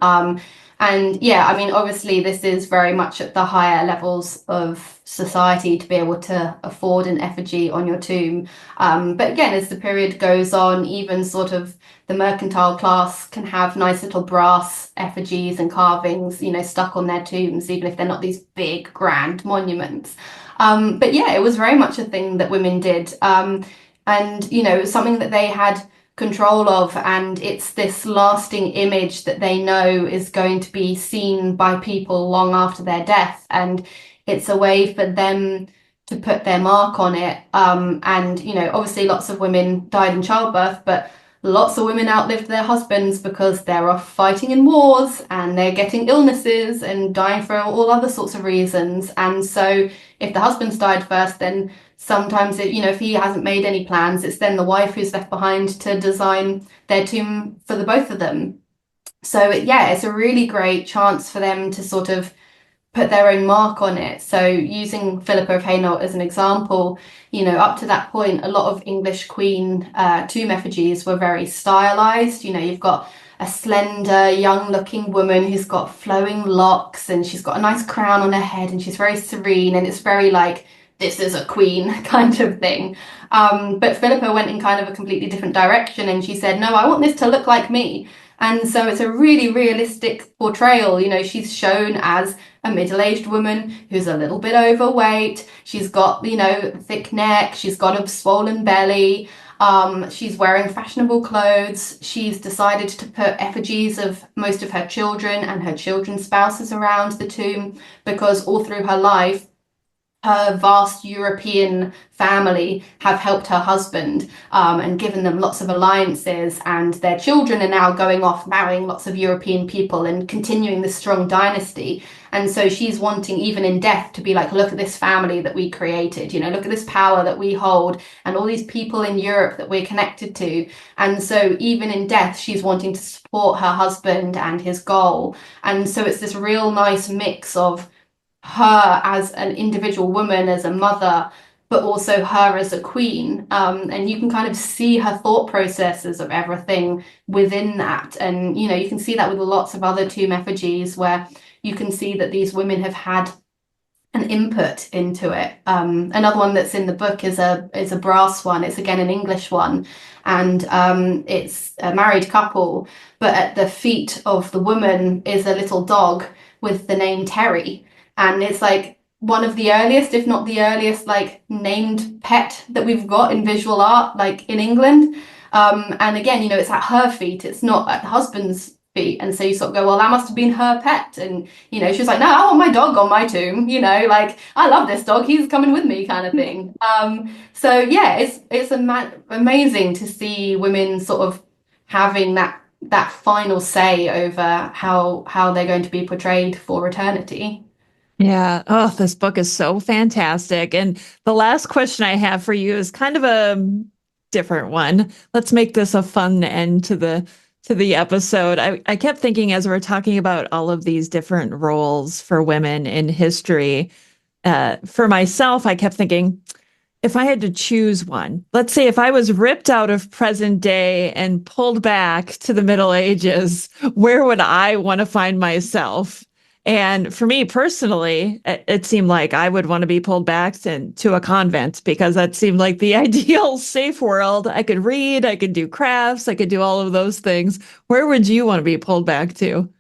Speaker 3: And yeah, I mean, obviously, this is very much at the higher levels of society to be able to afford an effigy on your tomb. But again, as the period goes on, even sort of the mercantile class can have nice little brass effigies and carvings, you know, stuck on their tombs, even if they're not these big, grand monuments. But yeah, it was very much a thing that women did. And, you know, it was something that they had control of, and it's this lasting image that they know is going to be seen by people long after their death. And it's a way for them to put their mark on it. And, you know, obviously lots of women died in childbirth, but lots of women outlived their husbands because they're off fighting in wars and they're getting illnesses and dying for all other sorts of reasons. And so if the husband's died first, then sometimes if he hasn't made any plans, it's then the wife who's left behind to design their tomb for the both of them. So yeah, it's a really great chance for them to sort of put their own mark on it. So using Philippa of Hainault as an example, up to that point, a lot of English Queen tomb effigies were very stylized. You've got a slender, young-looking woman who's got flowing locks and she's got a nice crown on her head and she's very serene and it's very like, this is a queen kind of thing. But Philippa went in kind of a completely different direction and she said, no, I want this to look like me. And so it's a really realistic portrayal. She's shown as a middle-aged woman who's a little bit overweight. She's got, thick neck. She's got a swollen belly. She's wearing fashionable clothes. She's decided to put effigies of most of her children and her children's spouses around the tomb because all through her life, her vast European family have helped her husband and given them lots of alliances, and their children are now going off marrying lots of European people and continuing this strong dynasty. And so she's wanting, even in death, to be like, look at this family that we created, look at this power that we hold and all these people in Europe that we're connected to. And so even in death, she's wanting to support her husband and his goal. And so it's this real nice mix of her as an individual woman, as a mother, but also her as a queen. And you can kind of see her thought processes of everything within that. And, you can see that with lots of other tomb effigies where you can see that these women have had an input into it. Another one that's in the book is a brass one. It's again an English one. And it's a married couple, but at the feet of the woman is a little dog with the name Terry. And it's like one of the earliest, if not the earliest, like named pet that we've got in visual art, like in England. And again, it's at her feet, it's not at the husband's feet. And so you sort of go, well, that must have been her pet. And, she was like, no, I want my dog on my tomb, like, I love this dog, he's coming with me kind of thing. So yeah, it's amazing to see women sort of having that final say over how they're going to be portrayed for eternity.
Speaker 2: Yeah. Oh, this book is so fantastic. And the last question I have for you is kind of a different one. Let's make this a fun end to the episode. I kept thinking as we are talking about all of these different roles for women in history, for myself, I kept thinking, if I had to choose one, let's say if I was ripped out of present day and pulled back to the Middle Ages, where would I want to find myself? And for me personally, it seemed like I would want to be pulled back to a convent because that seemed like the ideal safe world. I could read, I could do crafts, I could do all of those things. Where would you want to be pulled back to?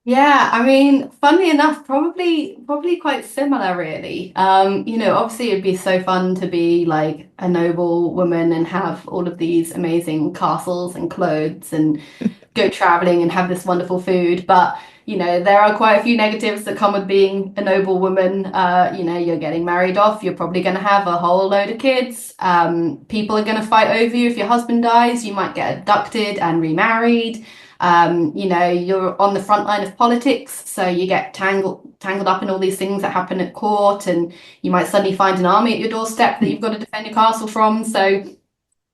Speaker 3: Yeah, I mean, funnily enough, probably quite similar, really. Obviously it'd be so fun to be like a noble woman and have all of these amazing castles and clothes and go traveling and have this wonderful food. But, there are quite a few negatives that come with being a noble woman. You're getting married off, you're probably going to have a whole load of kids. People are going to fight over you if your husband dies, you might get abducted and remarried. You're on the front line of politics, so you get tangled up in all these things that happen at court, and you might suddenly find an army at your doorstep that you've got to defend your castle from. So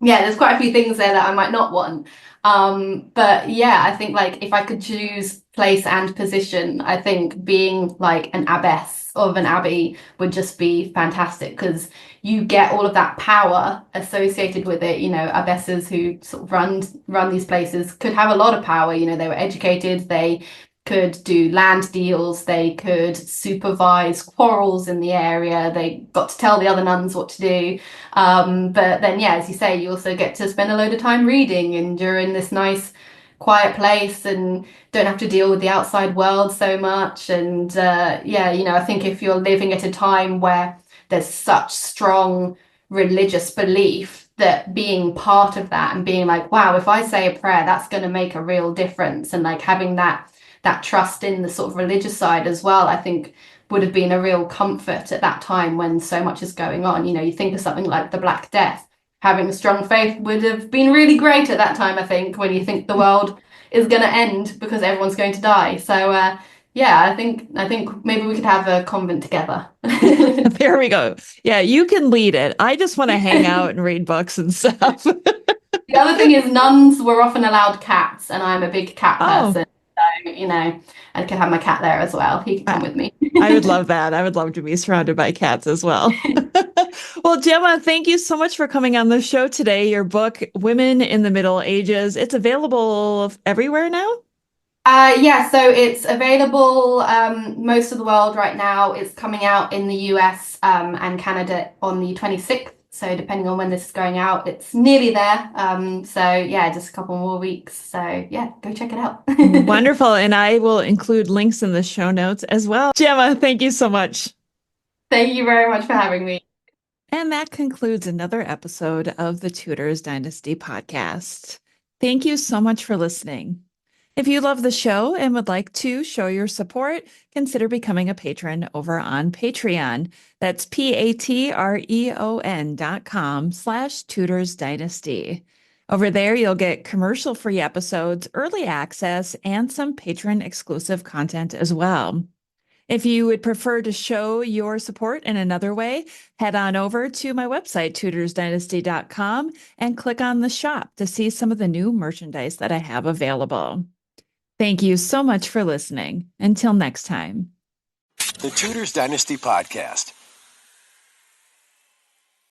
Speaker 3: yeah, there's quite a few things there that I might not want. But yeah, I think like if I could choose place and position, I think being like an abbess of an abbey would just be fantastic because you get all of that power associated with it. Abbesses who sort of run these places could have a lot of power. They were educated, they could do land deals, they could supervise quarrels in the area, they got to tell the other nuns what to do. But then, yeah, as you say, you also get to spend a load of time reading and you're in this nice quiet place and don't have to deal with the outside world so much. And I think if you're living at a time where there's such strong religious belief, that being part of that and being like, wow, if I say a prayer, that's going to make a real difference, and like having that trust in the sort of religious side as well, I think would have been a real comfort at that time when so much is going on. You think of something like the Black Death, having a strong faith would have been really great at that time, I think, when you think the world is going to end because everyone's going to die. So yeah, I think maybe we could have a convent together.
Speaker 2: There we go. Yeah, you can lead it. I just want to hang out and read books and stuff.
Speaker 3: The other thing is nuns were often allowed cats, and I'm a big cat
Speaker 2: Oh,
Speaker 3: person. So, I could have my cat there as well. He could
Speaker 2: I,
Speaker 3: come with me.
Speaker 2: I would love that. I would love to be surrounded by cats as well. Well, Gemma, thank you so much for coming on the show today. Your book, Women in the Middle Ages, it's available everywhere now?
Speaker 3: Yeah, so it's available most of the world right now. It's coming out in the US and Canada on the 26th. So depending on when this is going out, it's nearly there. So yeah, just a couple more weeks. So yeah, go check it out.
Speaker 2: Wonderful. And I will include links in the show notes as well. Gemma, thank you so much.
Speaker 3: Thank you very much for having me.
Speaker 2: And that concludes another episode of the Tudors Dynasty podcast. Thank you so much for listening. If you love the show and would like to show your support, consider becoming a patron over on Patreon. That's patreon.com/Tudors Dynasty. Over there, you'll get commercial-free episodes, early access, and some patron exclusive content as well. If you would prefer to show your support in another way, head on over to my website, tudorsdynasty.com, and click on the shop to see some of the new merchandise that I have available. Thank you so much for listening. Until next time.
Speaker 1: The Tudors Dynasty Podcast.